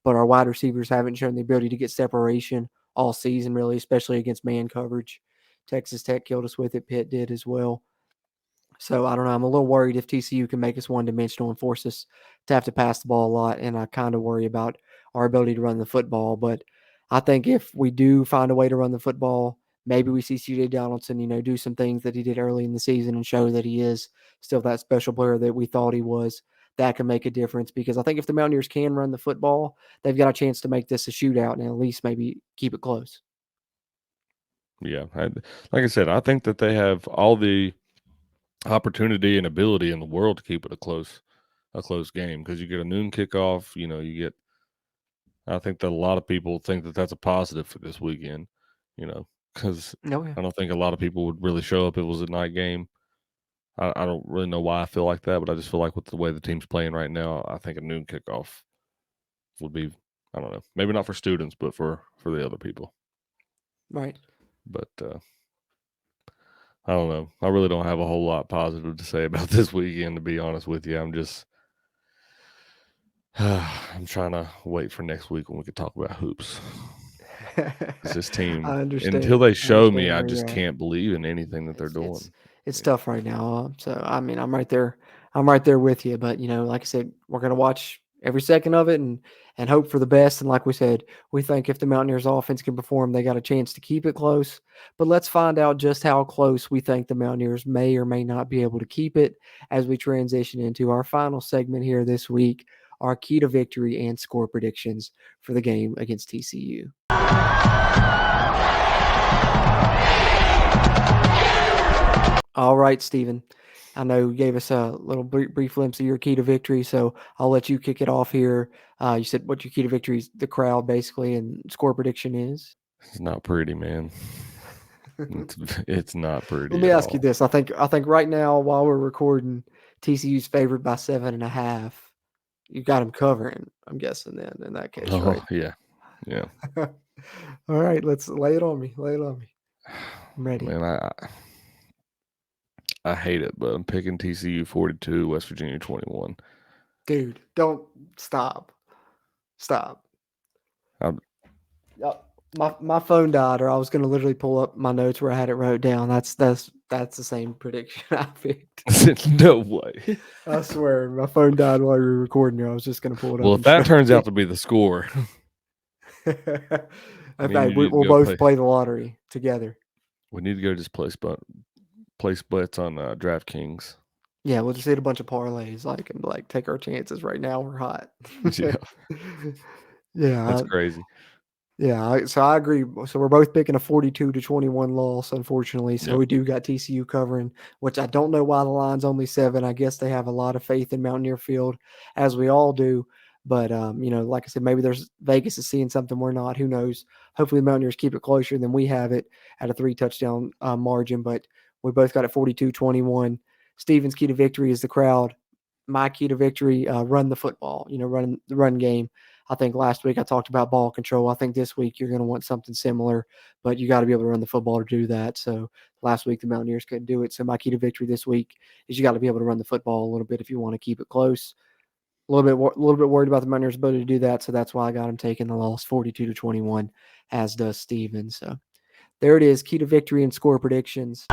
Speaker 9: but our wide receivers haven't shown the ability to get separation all season, really, especially against man coverage. Texas Tech killed us with it. Pitt did as well. So I don't know. I'm a little worried if TCU can make us one-dimensional and force us to have to pass the ball a lot, and I kind of worry about our ability to run the football. But I think if we do find a way to run the football, maybe we see C.J. Donaldson, do some things that he did early in the season and show that he is still that special player that we thought he was. That can make a difference, because I think if the Mountaineers can run the football, they've got a chance to make this a shootout and at least maybe keep it close.
Speaker 10: Yeah. Like I said, I think that they have all the opportunity and ability in the world to keep it a close game, because you get a noon kickoff. I think that a lot of people think that that's a positive for this weekend, because I don't think a lot of people would really show up if it was a night game. I don't really know why I feel like that, but I just feel like with the way the team's playing right now, I think a noon kickoff would be, I don't know, maybe not for students, but for the other people.
Speaker 9: Right.
Speaker 10: But I don't know. I really don't have a whole lot positive to say about this weekend, to be honest with you. I'm just I'm trying to wait for next week when we can talk about hoops. This team,
Speaker 9: I understand.
Speaker 10: until they show me, I just can't believe in anything that they're doing.
Speaker 9: It's tough right now. So I mean, I'm right there with you. But like I said, we're gonna watch every second of it and hope for the best. And like we said, we think if the Mountaineers offense can perform, they got a chance to keep it close. But let's find out just how close we think the Mountaineers may or may not be able to keep it as we transition into our final segment here this week, our key to victory and score predictions for the game against TCU. All right, Stephen. I know you gave us a little brief glimpse of your key to victory, so I'll let you kick it off here. You said what your key to victory is, the crowd basically, and score prediction is?
Speaker 10: It's not pretty, man. It's not pretty.
Speaker 9: Let me ask you this. I think right now while we're recording, TCU's favored by 7.5. You got them covering, I'm guessing then in that case, right?
Speaker 10: Yeah.
Speaker 9: All right, let's lay it on me. I'm ready.
Speaker 10: Man, I hate it, but I'm picking TCU 42, West Virginia 21.
Speaker 9: Dude, don't stop. My phone died, or I was going to literally pull up my notes where I had it wrote down. That's the same prediction I picked.
Speaker 10: No way.
Speaker 9: I swear, my phone died while we were recording here. I was just going to pull it up.
Speaker 10: Well, if that turns out to be the score,
Speaker 9: we'll both play the lottery together.
Speaker 10: We need to go just place bets on DraftKings.
Speaker 9: Yeah, we'll just hit a bunch of parlays, and take our chances. Right now, we're hot.
Speaker 10: Yeah, that's crazy.
Speaker 9: Yeah, so I agree. So we're both picking a 42-21 loss, unfortunately. So we do got TCU covering, which I don't know why the line's only 7. I guess they have a lot of faith in Mountaineer Field, as we all do. But like I said, maybe Vegas is seeing something we're not. Who knows? Hopefully, the Mountaineers keep it closer than we have it at a 3-touchdown margin. But we both got it 42-21. Steven's key to victory is the crowd. My key to victory, run the football. Run the run game. I think last week I talked about ball control. I think this week you're going to want something similar, but you got to be able to run the football to do that. So last week the Mountaineers couldn't do it. So my key to victory this week is you got to be able to run the football a little bit if you want to keep it close. A little bit worried about the Mountaineers' ability to do that, so that's why I got them taking the loss 42-21, as does Steven. So there it is, key to victory and score predictions.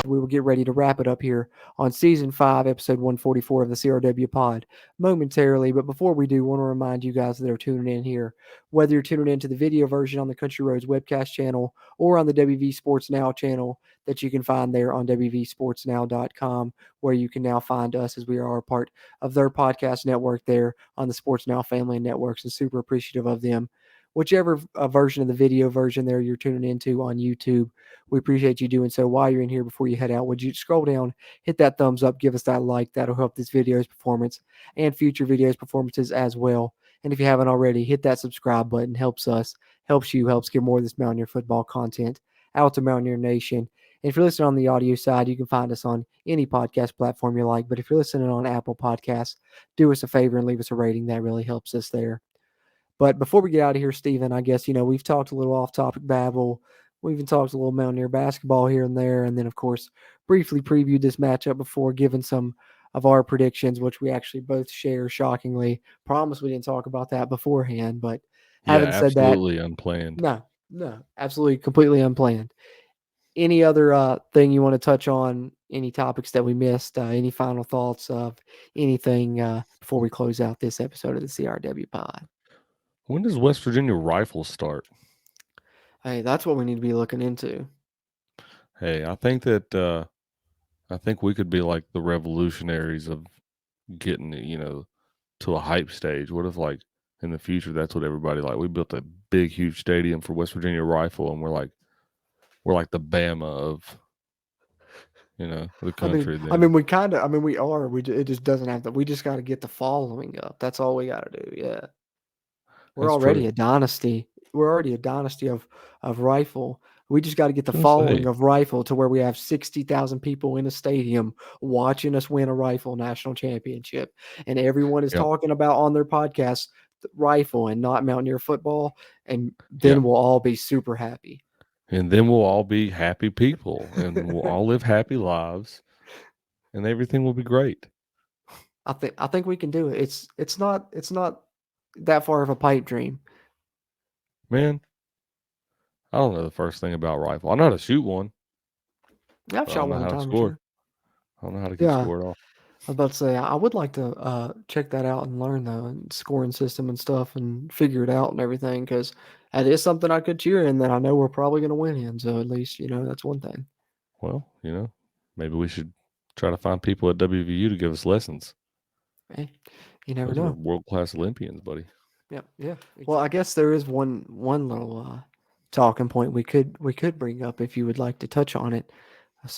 Speaker 9: We will get ready to wrap it up here on Season 5, Episode 144 of the CRW Pod momentarily. But before we do, I want to remind you guys that are tuning in here, whether you're tuning into the video version on the Country Roads Webcast channel or on the WV Sports Now channel that you can find there on WVSportsNow.com, where you can now find us as we are a part of their podcast network there on the Sports Now family and networks, and super appreciative of them. Whichever version of the video version there you're tuning into on YouTube, we appreciate you doing so. While you're in here, before you head out, would you scroll down, hit that thumbs up, give us that like. That'll help this video's performance and future videos performances as well. And if you haven't already, hit that subscribe button. Helps us, helps you, helps get more of this Mountaineer football content out to Mountaineer Nation. And if you're listening on the audio side, you can find us on any podcast platform you like. But if you're listening on Apple Podcasts, do us a favor and leave us a rating. That really helps us there. But before we get out of here, Steven, I guess, we've talked a little off-topic Babble. We even talked a little Mountaineer basketball here and there. And then, of course, briefly previewed this matchup before, giving some of our predictions, which we actually both share, shockingly. Promise we didn't talk about that beforehand, but having said that.
Speaker 10: Absolutely unplanned.
Speaker 9: No, absolutely, completely unplanned. Any other thing you want to touch on? Any topics that we missed? Any final thoughts of anything before we close out this episode of the CRW Pod?
Speaker 10: When does West Virginia Rifles start?
Speaker 9: Hey, that's what we need to be looking into.
Speaker 10: Hey, I think that we could be like the revolutionaries of getting to a hype stage. What if in the future that's what everybody we built a big huge stadium for West Virginia Rifle, and we're like the Bama of the country.
Speaker 9: We are. It just doesn't have to. We just got to get the following up. That's all we got to do. Yeah. We're already a dynasty. We're already a dynasty of rifle. We just got to get the following of rifle to where we have 60,000 people in a stadium watching us win a rifle national championship. And everyone is talking about on their podcast rifle and not Mountaineer football. And then we'll all be super happy.
Speaker 10: And then we'll all be happy people, and we'll all live happy lives, and everything will be great.
Speaker 9: I think we can do it. It's not that far of a pipe dream.
Speaker 10: Man, I don't know the first thing about rifle. I know how to shoot one.
Speaker 9: I've shot one time.
Speaker 10: Score. I don't know how to keep
Speaker 9: Yeah.
Speaker 10: score at all.
Speaker 9: I was about to say I would like to check that out and learn the scoring system and stuff and figure it out and everything because that is something I could cheer in that I know we're probably going to win in. So at least that's one thing.
Speaker 10: Well, maybe we should try to find people at WVU to give us lessons.
Speaker 9: Hey, you never
Speaker 10: Those are
Speaker 9: know.
Speaker 10: world-class Olympians, buddy.
Speaker 9: Yeah. Well, I guess there is one little talking point we could bring up if you would like to touch on it.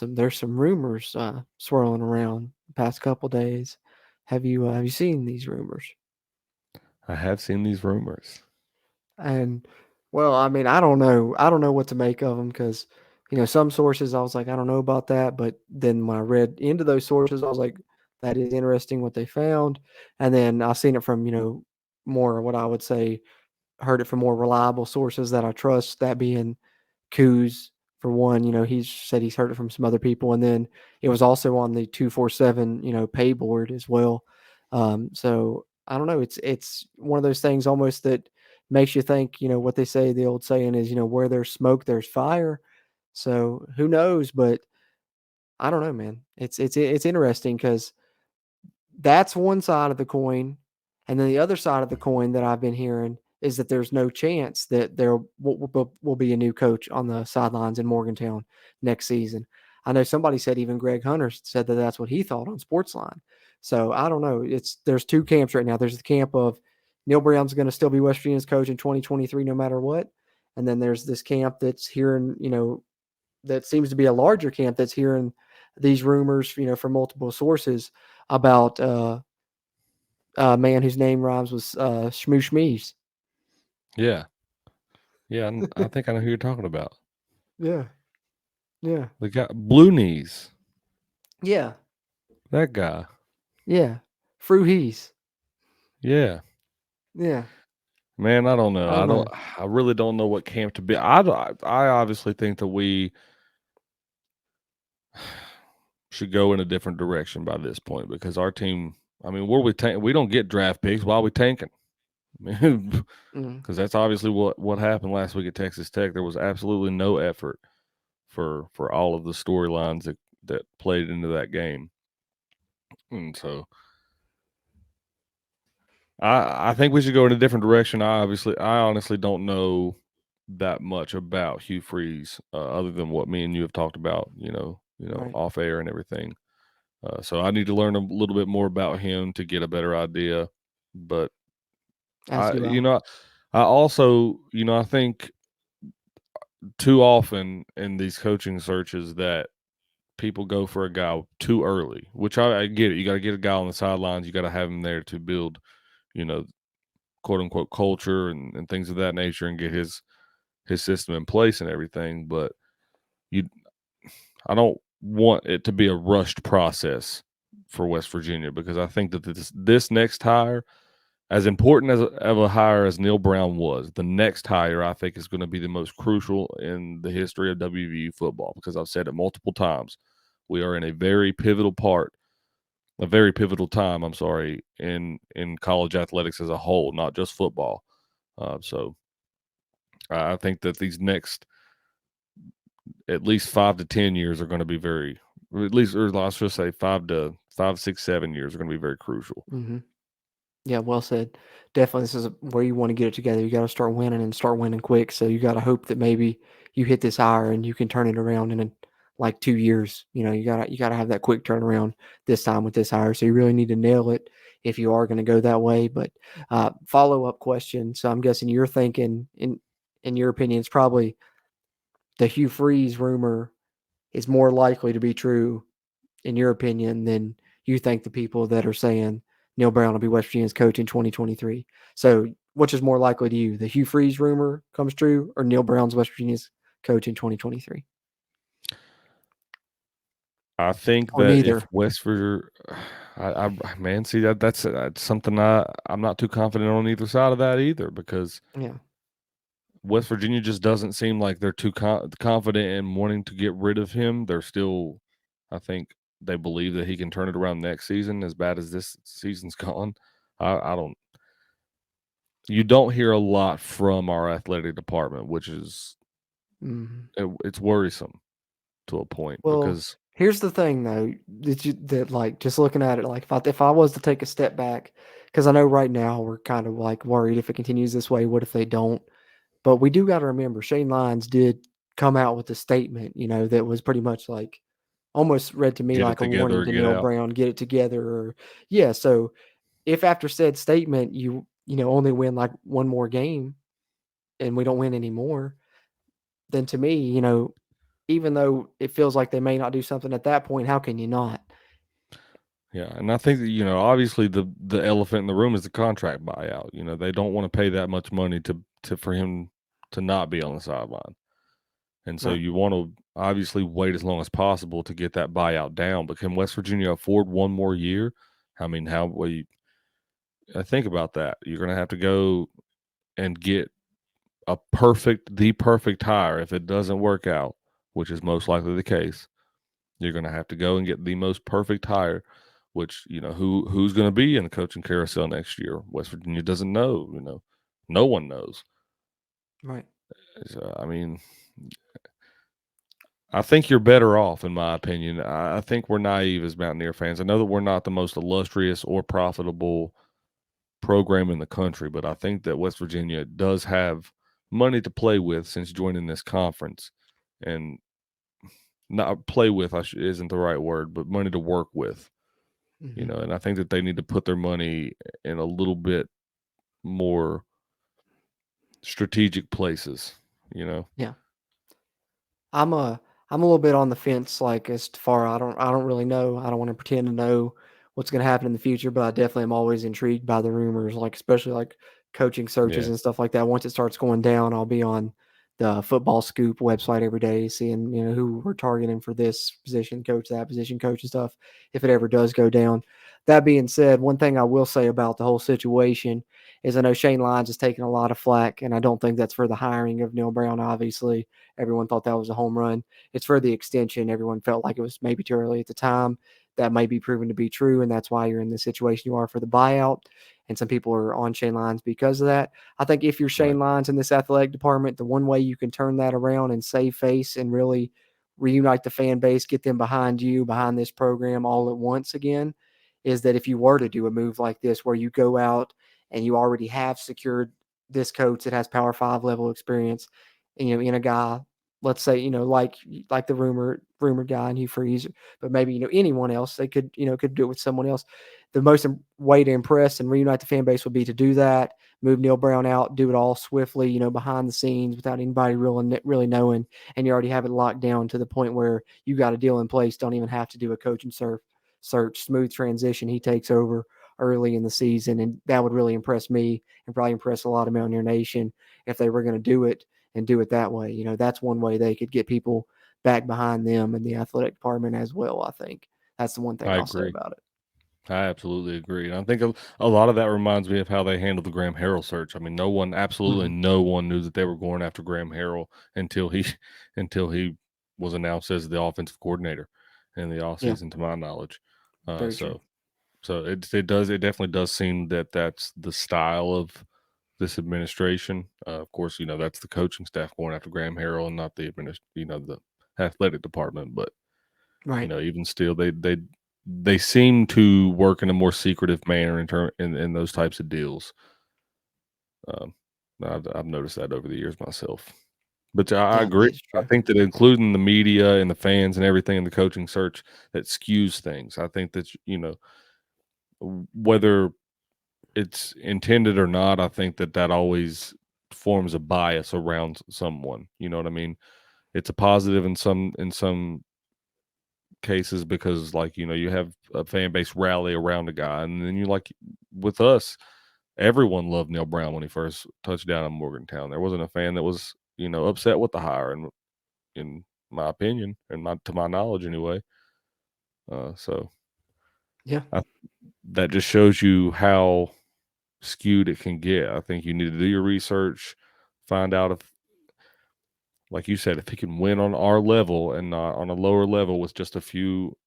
Speaker 9: There's some rumors swirling around the past couple days. Have you seen these rumors?
Speaker 10: I have seen these rumors.
Speaker 9: And well, I mean, I don't know what to make of them because some sources I was like, I don't know about that, but then when I read into those sources, I was like, that is interesting what they found, and then I seen it from more what I would say heard it from more reliable sources that I trust, that being Coos for one. He's said he's heard it from some other people, and then it was also on the 247 pay board as well. So I don't know. It's one of those things almost that makes you think. What they say, the old saying is, where there's smoke, there's fire. So who knows? But I don't know, man. It's interesting because that's one side of the coin. And then the other side of the coin that I've been hearing is that there's no chance that there will be a new coach on the sidelines in Morgantown next season. I know somebody said even Greg Hunter said that that's what he thought on Sportsline. So I don't know. There's two camps right now. There's the camp of Neil Brown's going to still be West Virginia's coach in 2023 no matter what. And then there's this camp that's hearing, that seems to be a larger camp that's hearing these rumors, from multiple sources about a man whose name rhymes with Shmoo Shmeeves.
Speaker 10: Yeah. I think I know who you're talking about.
Speaker 9: Yeah.
Speaker 10: The guy, Blue Knees.
Speaker 9: Yeah.
Speaker 10: That guy.
Speaker 9: Yeah. Fruhees.
Speaker 10: Yeah.
Speaker 9: Yeah.
Speaker 10: Man, I don't know. I really don't know what camp to be. I obviously think that we should go in a different direction by this point because our team, I mean, we don't get draft picks. Why are we tanking? Because that's obviously what happened last week at Texas Tech. There was absolutely no effort for all of the storylines that played into that game. And so I think we should go in a different direction. I honestly don't know that much about Hugh Freeze other than what me and you have talked about, right, off air and everything. So I need to learn a little bit more about him to get a better idea. But I also, I think too often in these coaching searches that people go for a guy too early, which I get it. You got to get a guy on the sidelines. You got to have him there to build, quote unquote culture and things of that nature and get his system in place and everything. But I don't want it to be a rushed process for West Virginia because I think that this next hire, as important of a hire as Neil Brown was, the next hire I think is going to be the most crucial in the history of WVU football because I've said it multiple times. We are in a very pivotal time, in college athletics as a whole, not just football. So I think that these next at least 5 to 10 years are going to be let's just say 5, 6, 7 years are going to be very crucial.
Speaker 9: Mm-hmm. Yeah, well said. Definitely, this is where you want to get it together. You got to start winning and start winning quick. So you got to hope that maybe you hit this higher and you can turn it around in like 2 years. You gotta have that quick turnaround this time with this hire. So you really need to nail it if you are going to go that way. But follow-up question. So I'm guessing you're thinking, in your opinion, it's probably the Hugh Freeze rumor is more likely to be true, in your opinion, than you think the people that are saying Neil Brown will be West Virginia's coach in 2023. So which is more likely to you? The Hugh Freeze rumor comes true or Neil Brown's West Virginia's coach in 2023?
Speaker 10: I think
Speaker 9: or
Speaker 10: that
Speaker 9: neither.
Speaker 10: If West Virginia, man, see that's something I'm not too confident on either side of that either because West Virginia just doesn't seem like they're too confident in wanting to get rid of him. They're still, I think they believe that he can turn it around next season as bad as this season's gone. I don't. You don't hear a lot from our athletic department, which is it's worrisome to a point because
Speaker 9: Here's the thing, though, that like just looking at it, like if I was to take a step back, because I know right now we're kind of like worried if it continues this way, what if they don't? But we do got to remember Shane Lyons did come out with a statement, that was pretty much like almost read to me
Speaker 10: Get it
Speaker 9: like a
Speaker 10: together
Speaker 9: warning
Speaker 10: or
Speaker 9: to
Speaker 10: get
Speaker 9: Neil
Speaker 10: out.
Speaker 9: Brown, get it together, or yeah. So if after said statement you only win like one more game and we don't win anymore, then to me, even though it feels like they may not do something at that point, how can you not?
Speaker 10: Yeah, and I think that, obviously the elephant in the room is the contract buyout. They don't want to pay that much money to for him to not be on the sideline. And so
Speaker 9: Right.
Speaker 10: you want to obviously wait as long as possible to get that buyout down. But can West Virginia afford one more year? I mean, I think about that. You're going to have to go and get the perfect hire. If it doesn't work out, which is most likely the case, you're going to have to go and get the most perfect hire, which, who's going to be in the coaching carousel next year? West Virginia doesn't know, no one knows.
Speaker 9: Right.
Speaker 10: So, I mean, I think you're better off, in my opinion. I think we're naive as Mountaineer fans. I know that we're not the most illustrious or profitable program in the country, but I think that West Virginia does have money to play with since joining this conference. And not play with isn't the right word, but money to work with.
Speaker 9: Mm-hmm.
Speaker 10: And I think that they need to put their money in a little bit more strategic places,
Speaker 9: Yeah. I'm a little bit on the fence, like as far I don't really know. I don't want to pretend to know what's going to happen in the future, but I definitely am always intrigued by the rumors, like especially like coaching searches
Speaker 10: Yeah.
Speaker 9: and stuff like that. Once it starts going down, I'll be on the Football Scoop website every day, seeing who we're targeting for this position coach, that position coach, and stuff. If it ever does go down. That being said, one thing I will say about the whole situation is I know Shane Lyons has taken a lot of flack, and I don't think that's for the hiring of Neil Brown. Obviously, everyone thought that was a home run. It's for the extension. Everyone felt like it was maybe too early at the time. That may be proven to be true, and that's why you're in the situation you are for the buyout. And some people are on Shane Lyons because of that. I think if you're Shane Lyons in this athletic department, the one way you can turn that around and save face and really reunite the fan base, get them behind you, behind this program all at once again, is that if you were to do a move like this where you go out and you already have secured this coach that has Power 5 level experience, in a guy, let's say, like the rumored guy in Hugh Freeze, but maybe, anyone else, they could do it with someone else. The most way to impress and reunite the fan base would be to do that, move Neil Brown out, do it all swiftly, behind the scenes without anybody really knowing. And you already have it locked down to the point where you got a deal in place. Don't even have to do a coaching search, smooth transition. He takes over early in the season. And that would really impress me and probably impress a lot of Mountaineer Nation if they were going to do it and do it that way. That's one way they could get people back behind them in the athletic department as well. I think that's the one thing I'll say about it.
Speaker 10: I absolutely agree. And I think a lot of that reminds me of how they handled the Graham Harrell search. I mean, no one knew that they were going after Graham Harrell until he was announced as the offensive coordinator in the offseason, to my knowledge. So it definitely does seem that that's the style of this administration. Of course, that's the coaching staff going after Graham Harrell and not the the athletic department. But even still, they seem to work in a more secretive manner in those types of deals. I've noticed that over the years myself. But I agree. I think that including the media and the fans and everything in the coaching search, that skews things. I think that whether it's intended or not, I think that always forms a bias around someone. You know what I mean? It's a positive in some cases because, like, you have a fan base rally around a guy, and then with us, everyone loved Neil Brown when he first touched down in Morgantown. There wasn't a fan that was upset with the hire, and in my opinion, and to my knowledge anyway. So
Speaker 9: yeah,
Speaker 10: that just shows you how skewed it can get. I think you need to do your research, find out if, like you said, if he can win on our level and not on a lower level with just a few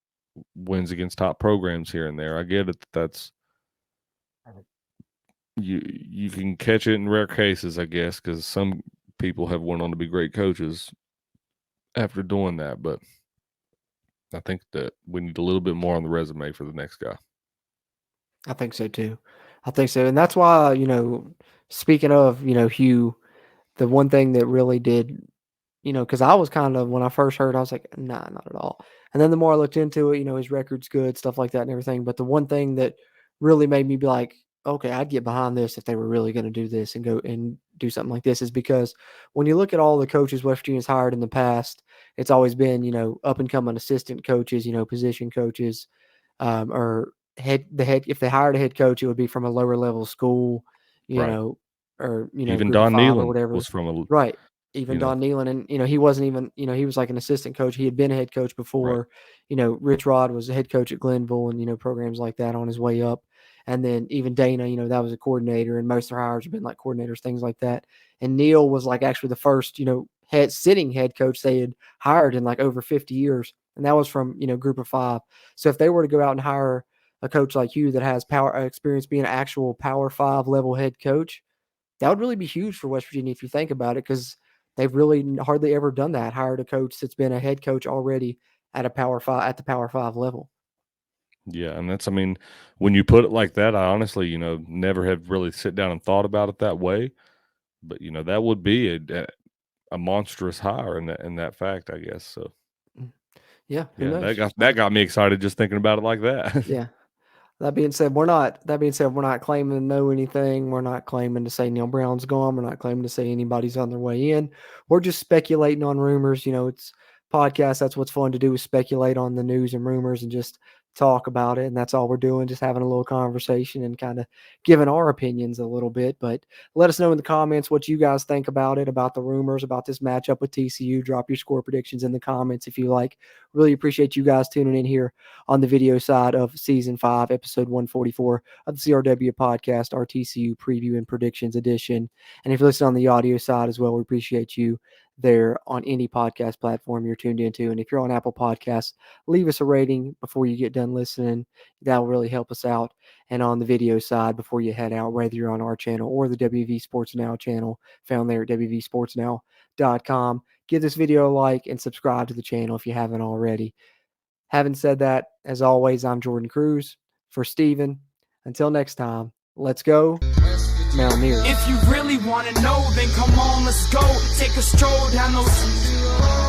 Speaker 10: wins against top programs here and there. I get it. That's you can catch it in rare cases, I guess, because some people have went on to be great coaches after doing that. But I think that we need a little bit more on the resume for the next guy.
Speaker 9: I think so too. I think so. And that's why, speaking of, Hugh, the one thing that really did, because I was kind of, when I first heard, I was like, nah, not at all. And then the more I looked into it, his record's good, stuff like that and everything. But the one thing that really made me be like, okay, I'd get behind this if they were really going to do this and go and do something like this, is because when you look at all the coaches West Virginia's hired in the past, it's always been, up and coming assistant coaches, position coaches, or if they hired a head coach, it would be from a lower level school,
Speaker 10: Right.
Speaker 9: or,
Speaker 10: even
Speaker 9: group
Speaker 10: Don
Speaker 9: of five or
Speaker 10: Nealon
Speaker 9: whatever.
Speaker 10: was from a
Speaker 9: Right. Even Don Nealon, and, he wasn't even, he was like an assistant coach. He had been a head coach before.
Speaker 10: Right.
Speaker 9: Rich Rod was a head coach at Glenville and, programs like that on his way up. And then even Dana, that was a coordinator, and most of their hires have been like coordinators, things like that. And Neal was like actually the first, sitting head coach they had hired in like over 50 years. And that was from, group of five. So if they were to go out and hire a coach like you that has power experience being an actual Power 5 level head coach, that would really be huge for West Virginia if you think about it, because they've really hardly ever done that. Hired a coach that's been a head coach already at the Power 5 level.
Speaker 10: Yeah, and that's, when you put it like that, I honestly, never have really sit down and thought about it that way. But that would be a monstrous hire in that fact, I guess. So
Speaker 9: yeah,
Speaker 10: that got me excited just thinking about it like that.
Speaker 9: Yeah. That being said, we're not claiming to know anything. We're not claiming to say Neil Brown's gone. We're not claiming to say anybody's on their way in. We're just speculating on rumors. It's podcast. That's what's fun to do, is speculate on the news and rumors and just talk about it. And that's all we're doing, just having a little conversation and kind of giving our opinions a little bit. But let us know in the comments what you guys think about it, about the rumors, about this matchup with TCU. Drop your score predictions in the comments if you like. Really appreciate you guys tuning in here on the video side of Season 5, Episode 144 of the CRW Podcast, our TCU Preview and Predictions edition. And if you're listening on the audio side as well, we appreciate you there on any podcast platform you're tuned into. And if you're on Apple Podcasts, leave us a rating before you get done listening. That will really help us out. And on the video side, before you head out, whether you're on our channel or the WV Sports Now channel, found there at wvsportsnow.com, give this video a like and subscribe to the channel if you haven't already. Having said that, as always, I'm Jordan Cruz for Steven. Until next time, let's go Mountaineers.
Speaker 5: If you really want to know, then come on, let's go. Take a stroll down those